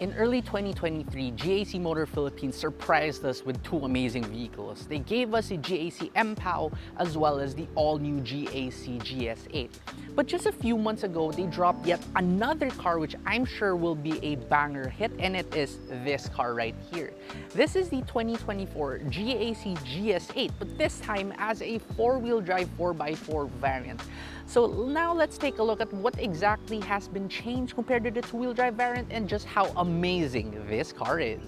In early 2023, GAC Motor Philippines surprised us with two amazing vehicles. They gave us the GAC MPOW as well as the all-new GAC GS8. But just a few months ago, they dropped yet another car which I'm sure will be a banger hit, and it is this car right here. This is the 2024 GAC GS8, but this time as a four-wheel drive 4x4 variant. So now let's take a look at what exactly has been changed compared to the two-wheel drive variant and just how amazing this car is.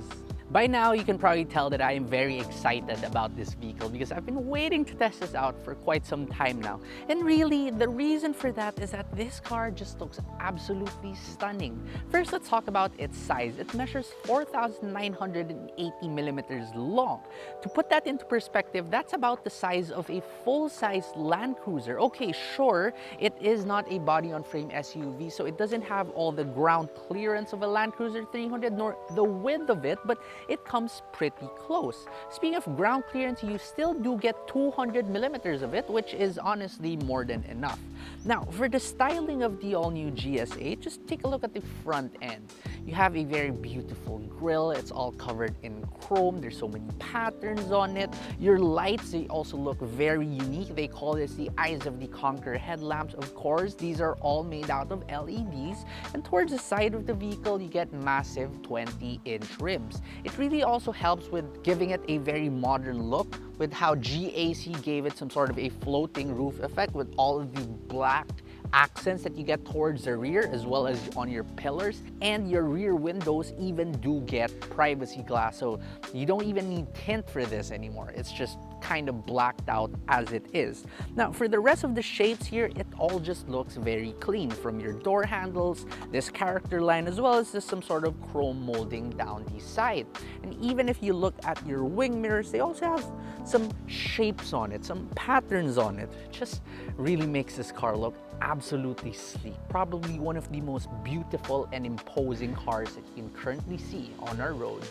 By now, you can probably tell that I am very excited about this vehicle because I've been waiting to test this out for quite some time now. And really, the reason for that is that this car just looks absolutely stunning. First, let's talk about its size. It measures 4,980 millimeters long. To put that into perspective, that's about the size of a full-size Land Cruiser. Okay, sure, it is not a body-on-frame SUV, so it doesn't have all the ground clearance of a Land Cruiser 300 nor the width of it, but it comes pretty close. Speaking of ground clearance, you still do get 200 millimeters of it, which is honestly more than enough. Now, for the styling of the all-new GS8, just take a look at the front end. You have a very beautiful grille. It's all covered in chrome. There's so many patterns on it. Your lights, they also look very unique. They call this the Eyes of the Conqueror headlamps. Of course, these are all made out of LEDs. And towards the side of the vehicle, you get massive 20-inch rims. It really also helps with giving it a very modern look with how GAC gave it some sort of a floating roof effect with all of the black accents that you get towards the rear as well as on your pillars, and your rear windows even do get privacy glass, so you don't even need tint for this anymore. It's just kind of blacked out as it is. Now, for the rest of the shapes here, it all just looks very clean, from your door handles, this character line, as well as just some sort of chrome molding down the side. And even if you look at your wing mirrors, they also have some shapes on it, some patterns on it. It just really makes this car look absolutely sleek. Probably one of the most beautiful and imposing cars that you can currently see on our roads.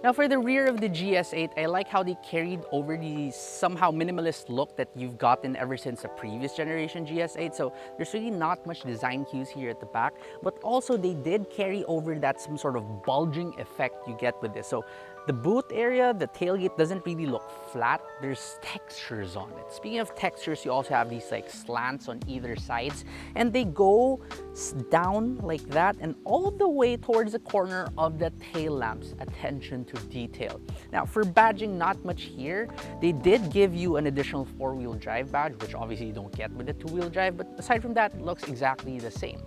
Now, for the rear of the GS8, I like how they carried over the somehow minimalist look that you've gotten ever since the previous generation GS8. So there's really not much design cues here at the back, but also they did carry over that some sort of bulging effect you get with this. So the boot area, the tailgate doesn't really look flat. There's textures on it. Speaking of textures, you also have these like slants on either sides, and they go down like that and all the way towards the corner of the tail lamps. Attention to detail. Now, for badging, not much here. They did give you an additional four-wheel drive badge, which obviously you don't get with the two-wheel drive, but aside from that, it looks exactly the same.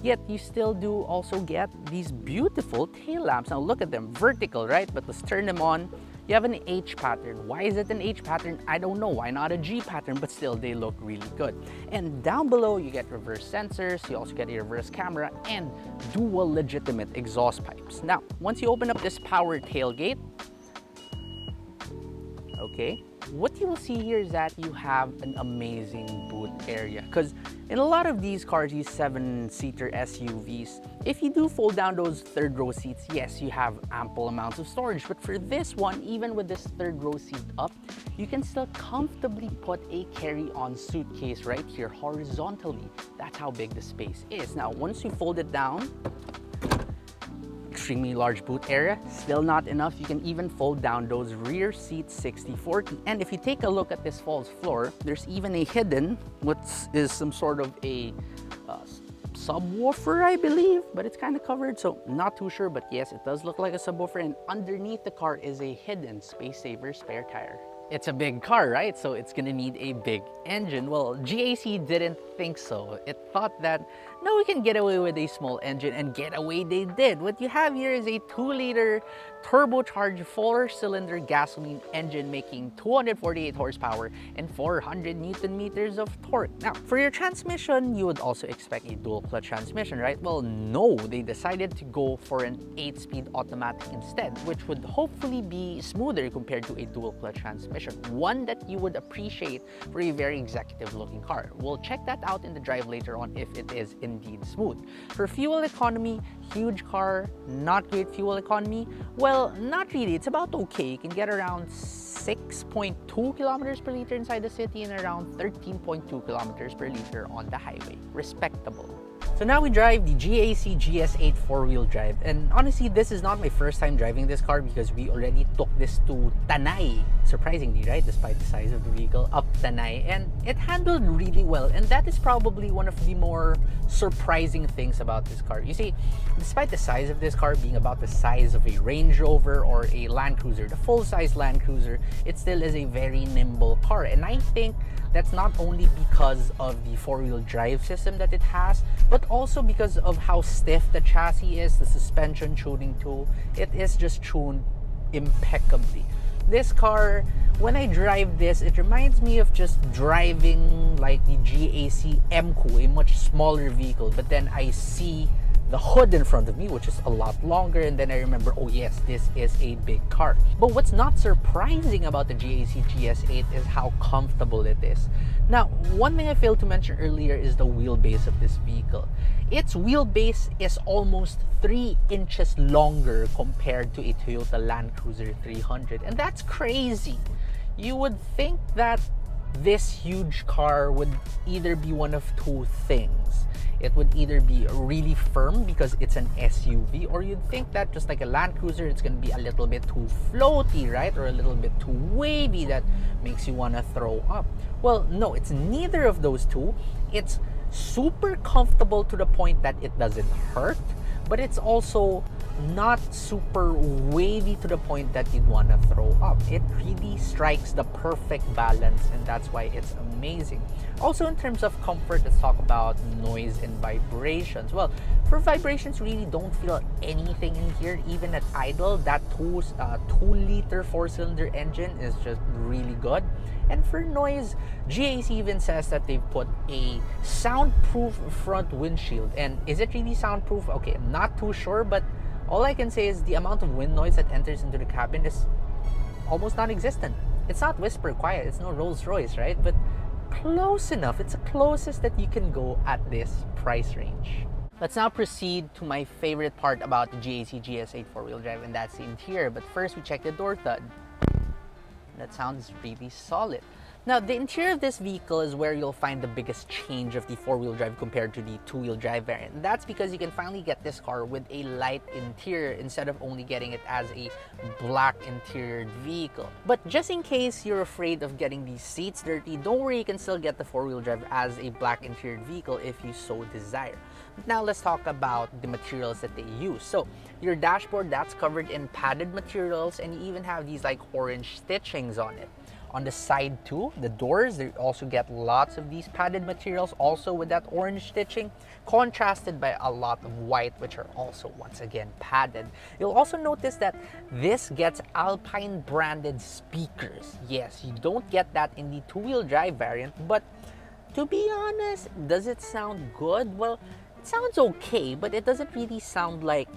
Yet you still do also get these beautiful tail lamps. Now look at them, vertical, right? But let's turn them on. You have an H pattern. Why is it an H pattern? I don't know. Why not a G pattern? But still, they look really good. And down below, you get reverse sensors. You also get a reverse camera and dual legitimate exhaust pipes. Now, once you open up this power tailgate, okay, what you will see here is that you have an amazing boot area, because in a lot of these cars, these 7-seater SUVs, if you do fold down those third row seats, yes, you have ample amounts of storage. But for this one, even with this third row seat up, you can still comfortably put a carry-on suitcase right here horizontally. That's how big the space is. Now, once you fold it down, extremely large boot area, still not enough. You can even fold down those rear seats 60/40. And if you take a look at this false floor, there's even a hidden, what is some sort of a subwoofer, I believe, but it's kind of covered, so not too sure. But yes, it does look like a subwoofer, and underneath the car is a hidden space saver spare tire. It's a big car, right? So it's gonna need a big engine. Well, GAC didn't think so. It thought that, no, we can get away with a small engine, and get away they did. What you have here is a 2-liter turbocharged 4-cylinder gasoline engine making 248 horsepower and 400 Newton meters of torque. Now, for your transmission, you would also expect a dual clutch transmission, right? Well, no, they decided to go for an 8-speed automatic instead, which would hopefully be smoother compared to a dual clutch transmission, one that you would appreciate for a very executive looking car. We'll check that out in the drive later on if it is indeed smooth. For fuel economy, huge car, not great fuel economy. Well, not really. It's about okay. You can get around 6.2 kilometers per liter inside the city and around 13.2 kilometers per liter on the highway. Respectable. So now we drive the GAC GS8 4-wheel drive, and honestly this is not my first time driving this car because we already took this to Tanay, surprisingly, right, despite the size of the vehicle, up Tanay, and it handled really well. And that is probably one of the more surprising things about this car. You see, despite the size of this car being about the size of a Range Rover or a Land Cruiser, the full-size Land Cruiser, it still is a very nimble car. And I think that's not only because of the 4-wheel drive system that it has, but also because of how stiff the chassis is, the suspension tuning tool. It is just tuned impeccably. This car, when I drive this, it reminds me of just driving like the GAC MQ, a much smaller vehicle, but then I see the hood in front of me, which is a lot longer, and then I remember, oh yes, this is a big car. But what's not surprising about the GAC GS8 is how comfortable it is. Now, one thing I failed to mention earlier is the wheelbase of this vehicle. Its wheelbase is almost 3 inches longer compared to a Toyota Land Cruiser 300, and that's crazy. You would think that this huge car would either be one of two things. It would either be really firm because it's an SUV, or you'd think that just like a Land Cruiser, it's going to be a little bit too floaty, right? Or a little bit too wavy that makes you want to throw up. Well, no, it's neither of those two. It's super comfortable to the point that it doesn't hurt, but it's also not super wavy to the point that you'd want to throw up. It really strikes the perfect balance, and that's why it's amazing. Also, in terms of comfort, let's talk about noise and vibrations. Well, for vibrations, really don't feel anything in here. Even at idle, that 2-liter 4-cylinder engine is just really good. And for noise, GAC even says that they've put a soundproof front windshield. And is it really soundproof? Okay, I'm not too sure, but all I can say is the amount of wind noise that enters into the cabin is almost non-existent. It's not whisper quiet, it's no Rolls Royce, right? But close enough. It's the closest that you can go at this price range. Let's now proceed to my favorite part about the GAC GS8 4-wheel drive, and that's the interior. But first, we check the door thud. That sounds really solid. Now, the interior of this vehicle is where you'll find the biggest change of the 4-wheel drive compared to the 2-wheel drive variant. And that's because you can finally get this car with a light interior instead of only getting it as a black interior vehicle. But just in case you're afraid of getting these seats dirty, don't worry, you can still get the 4-wheel drive as a black interior vehicle if you so desire. Now let's talk about the materials that they use. So your dashboard, that's covered in padded materials, and you even have these like orange stitchings on it. On the side too, the doors, they also get lots of these padded materials, also with that orange stitching, contrasted by a lot of white, which are also once again padded. You'll also notice that this gets Alpine branded speakers. Yes, you don't get that in the 2-wheel drive variant, but to be honest, does it sound good? Well, it sounds okay, but it doesn't really sound like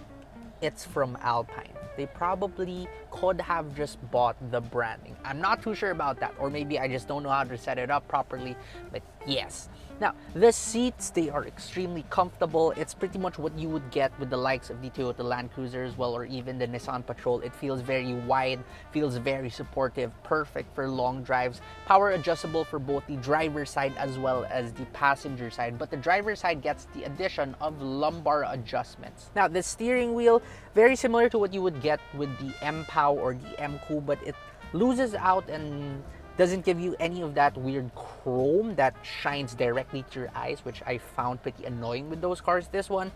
it's from Alpine. They probably could have just bought the branding. I'm not too sure about that, or maybe I just don't know how to set it up properly, but yes. Now, the seats, they are extremely comfortable. It's pretty much what you would get with the likes of the Toyota Land Cruiser as well, or even the Nissan Patrol. It feels very wide, feels very supportive, perfect for long drives. Power adjustable for both the driver's side as well as the passenger side, but the driver's side gets the addition of lumbar adjustments. Now, the steering wheel, very similar to what you would get with the MPOW or the MQ, but it loses out and doesn't give you any of that weird chrome that shines directly to your eyes, which I found pretty annoying with those cars. This one,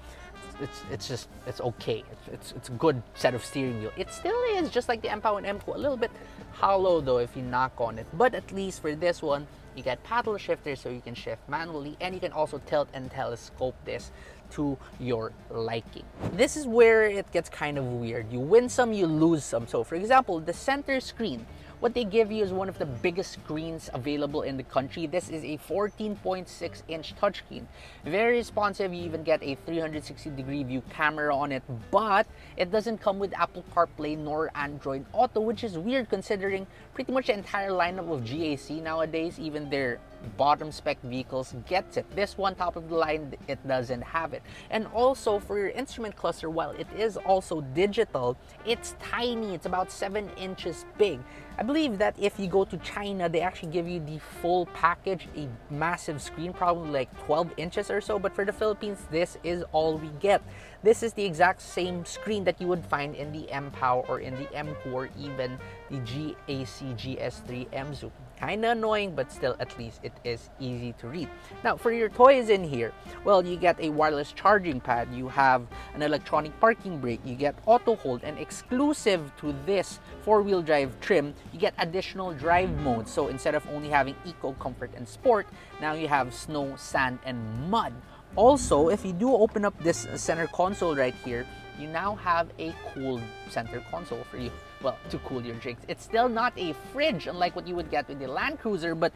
it's okay. It's a good set of steering wheel. It still is just like the MPOW and MQ, a little bit hollow though if you knock on it. But at least for this one, you get paddle shifters so you can shift manually, and you can also tilt and telescope this to your liking. This is where it gets kind of weird. You win some, you lose some. So for example, the center screen, what they give you is one of the biggest screens available in the country. This is a 14.6-inch touchscreen. Very responsive. You even get a 360-degree view camera on it, but it doesn't come with Apple CarPlay nor Android Auto, which is weird considering pretty much the entire lineup of GAC nowadays, even their bottom spec vehicles gets it. This one, top of the line, it doesn't have it. And also for your instrument cluster, while it is also digital, it's tiny. It's about 7 inches big. I believe that if you go to China, they actually give you the full package, a massive screen, probably like 12 inches or so. But for the Philippines, this is all we get. This is the exact same screen that you would find in the MPOW or in the M2 or even the GAC GS8 MZOOM. Kinda annoying, but still at least it is easy to read. Now for your toys in here, well, you get a wireless charging pad, you have an electronic parking brake, you get auto hold, and exclusive to this four-wheel drive trim, you get additional drive modes. So instead of only having eco, comfort, and sport, now you have snow, sand, and mud. Also, if you do open up this center console right here, you now have a cooled center console for you, well, to cool your drinks. It's still not a fridge, unlike what you would get with the Land Cruiser, but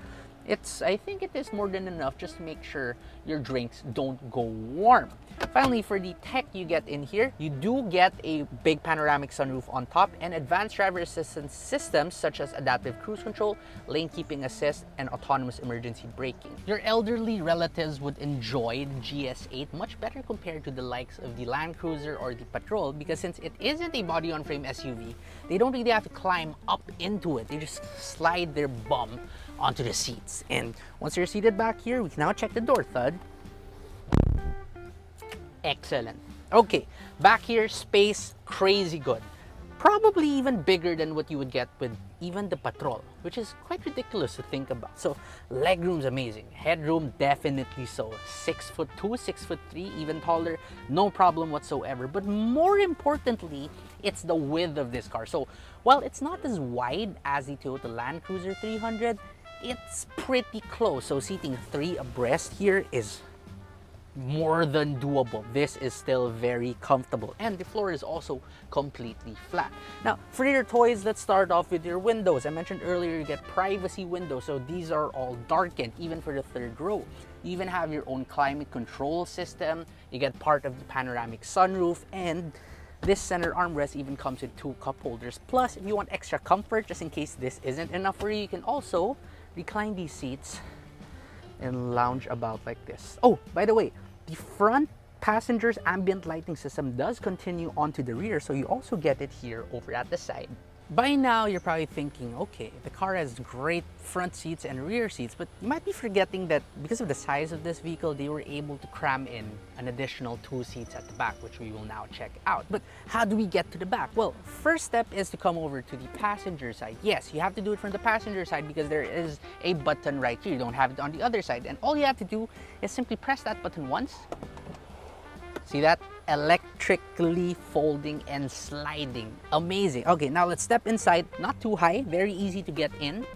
I think it is more than enough just to make sure your drinks don't go warm. Finally, for the tech you get in here, you do get a big panoramic sunroof on top and advanced driver assistance systems such as adaptive cruise control, lane keeping assist, and autonomous emergency braking. Your elderly relatives would enjoy the GS8 much better compared to the likes of the Land Cruiser or the Patrol, because since it isn't a body-on-frame SUV, they don't really have to climb up into it. They just slide their bum onto the seats. And once you're seated back here, we can now check the door thud. Excellent. Okay, back here, space, crazy good. Probably even bigger than what you would get with even the Patrol, which is quite ridiculous to think about. So, legroom's amazing. Headroom, definitely so. 6'2", 6'3", even taller, no problem whatsoever. But more importantly, it's the width of this car. So, while it's not as wide as the Toyota Land Cruiser 300, it's pretty close. So, seating 3 abreast here is more than doable. This is still very comfortable, and the floor is also completely flat. Now for your toys, let's start off with your windows. I mentioned earlier you get privacy windows, so these are all darkened even for the third row. You even have your own climate control system, you get part of the panoramic sunroof, and this center armrest even comes with 2 cup holders. Plus, if you want extra comfort, just in case this isn't enough for you, you can also recline these seats and lounge about like this. Oh, by the way, the front passenger's ambient lighting system does continue onto the rear, so you also get it here over at the side. By now, you're probably thinking, okay, the car has great front seats and rear seats, but you might be forgetting that because of the size of this vehicle, they were able to cram in an additional 2 seats at the back, which we will now check out. But how do we get to the back? Well, first step is to come over to the passenger side. Yes, you have to do it from the passenger side because there is a button right here. You don't have it on the other side. And all you have to do is simply press that button once. See that? Electrically folding and sliding. Amazing. Okay, now let's step inside. Not too high, very easy to get in.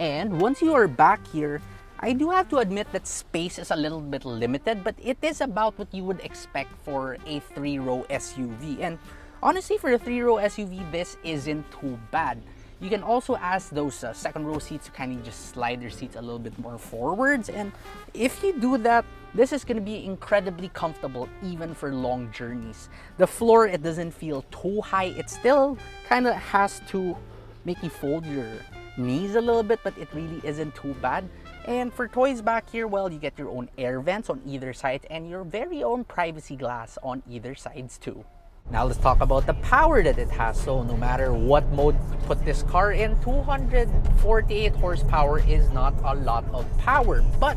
And once you are back here, I do have to admit that space is a little bit limited, but it is about what you would expect for a 3-row SUV. And honestly, for a 3-row SUV, this isn't too bad. You can also ask those second row seats to kind of just slide their seats a little bit more forwards. And if you do that, this is going to be incredibly comfortable even for long journeys. The floor, it doesn't feel too high. It still kind of has to make you fold your knees a little bit, but it really isn't too bad. And for toys back here, well, you get your own air vents on either side and your very own privacy glass on either sides too. Now let's talk about the power that it has. So no matter what mode you put this car in, 248 horsepower is not a lot of power. But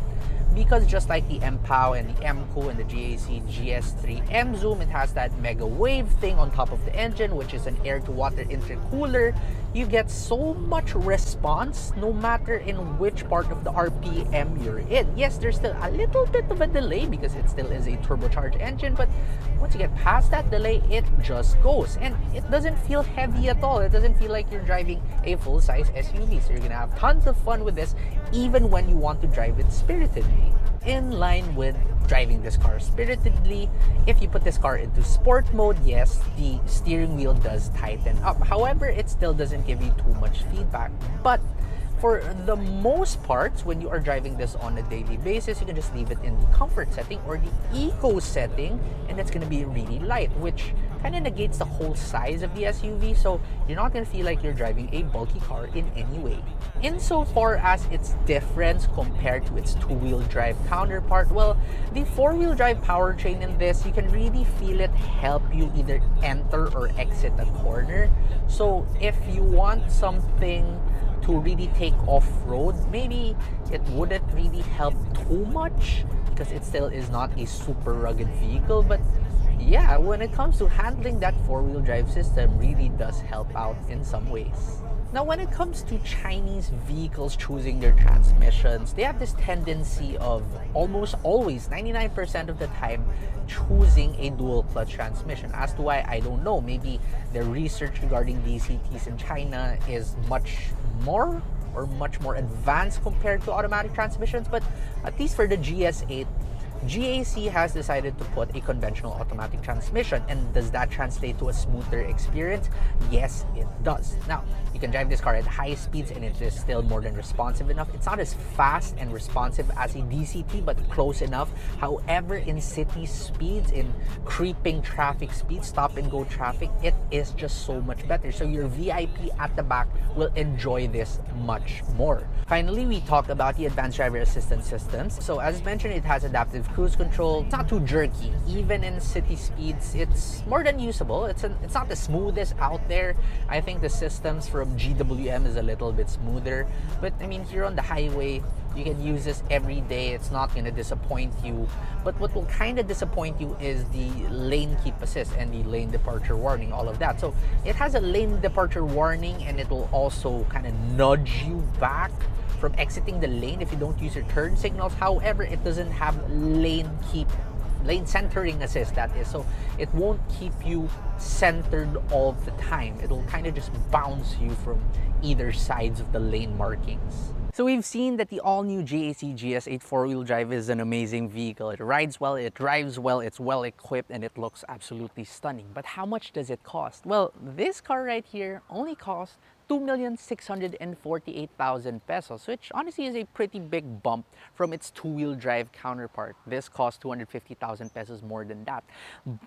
because just like the MPOW and the M2 and the GAC GS8 MZOOM, it has that mega wave thing on top of the engine, which is an air-to-water intercooler. You get so much response no matter in which part of the RPM you're in. Yes, there's still a little bit of a delay because it still is a turbocharged engine, but once you get past that delay, it just goes. And it doesn't feel heavy at all. It doesn't feel like you're driving a full-size SUV. So you're gonna have tons of fun with this, even when you want to drive it spiritedly. In line with driving this car spiritedly, if you put this car into sport mode, yes, the steering wheel does tighten up. However, it still doesn't give you too much feedback. But for the most parts, when you are driving this on a daily basis, you can just leave it in the comfort setting or the eco setting, and it's going to be really light, which kind of negates the whole size of the SUV, so you're not going to feel like you're driving a bulky car in any way. Insofar as its difference compared to its two-wheel drive counterpart, well, the four-wheel drive powertrain in this, you can really feel it help you either enter or exit a corner. So if you want something to really take off-road, maybe it wouldn't really help too much because it still is not a super rugged vehicle. But yeah, when it comes to handling that four-wheel drive system, really does help out in some ways. Now, when it comes to Chinese vehicles choosing their transmissions, they have this tendency of almost always, 99% of the time, choosing a dual clutch transmission. As to why, I don't know. Maybe their research regarding DCTs in China is much more advanced compared to automatic transmissions. But at least for the GS8, GAC has decided to put a conventional automatic transmission. And does that translate to a smoother experience? Yes, it does. Now, you can drive this car at high speeds and it is still more than responsive enough. It's not as fast and responsive as a DCT, but close enough. However, in city speeds, in creeping traffic speeds, stop and go traffic, it is just so much better. So your VIP at the back will enjoy this much more. Finally, we talk about the advanced driver assistance systems. So as mentioned, it has adaptive cruise control. It's not too jerky. Even in city speeds, it's more than usable. It's not the smoothest out there. I think the systems from GWM is a little bit smoother. But I mean, here on the highway, you can use this every day. It's not going to disappoint you. But what will kind of disappoint you is the lane keep assist and the lane departure warning, all of that. So it has a lane departure warning, and it will also kind of nudge you back from exiting the lane if you don't use your turn signals. However, it doesn't have lane centering assist, that is. So it won't keep you centered all the time. It'll kind of just bounce you from either sides of the lane markings. So we've seen that the all-new GAC GS8 four-wheel drive is an amazing vehicle. It rides well, it drives well, it's well equipped, and it looks absolutely stunning. But how much does it cost? Well, this car right here only costs 2,648,000 pesos, which honestly is a pretty big bump from its two-wheel drive counterpart. This costs 250,000 pesos more than that.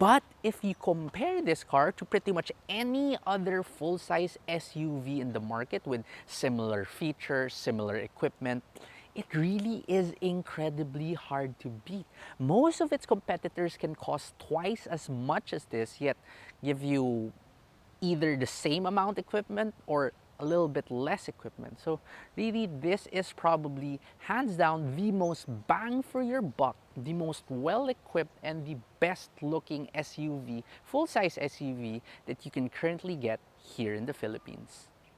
But if you compare this car to pretty much any other full-size SUV in the market with similar features, similar equipment, it really is incredibly hard to beat. Most of its competitors can cost twice as much as this, yet give you either the same amount equipment or a little bit less equipment. So really, this is probably hands down the most bang for your buck, the most well-equipped and the best looking SUV, full-size SUV that you can currently get here in the Philippines.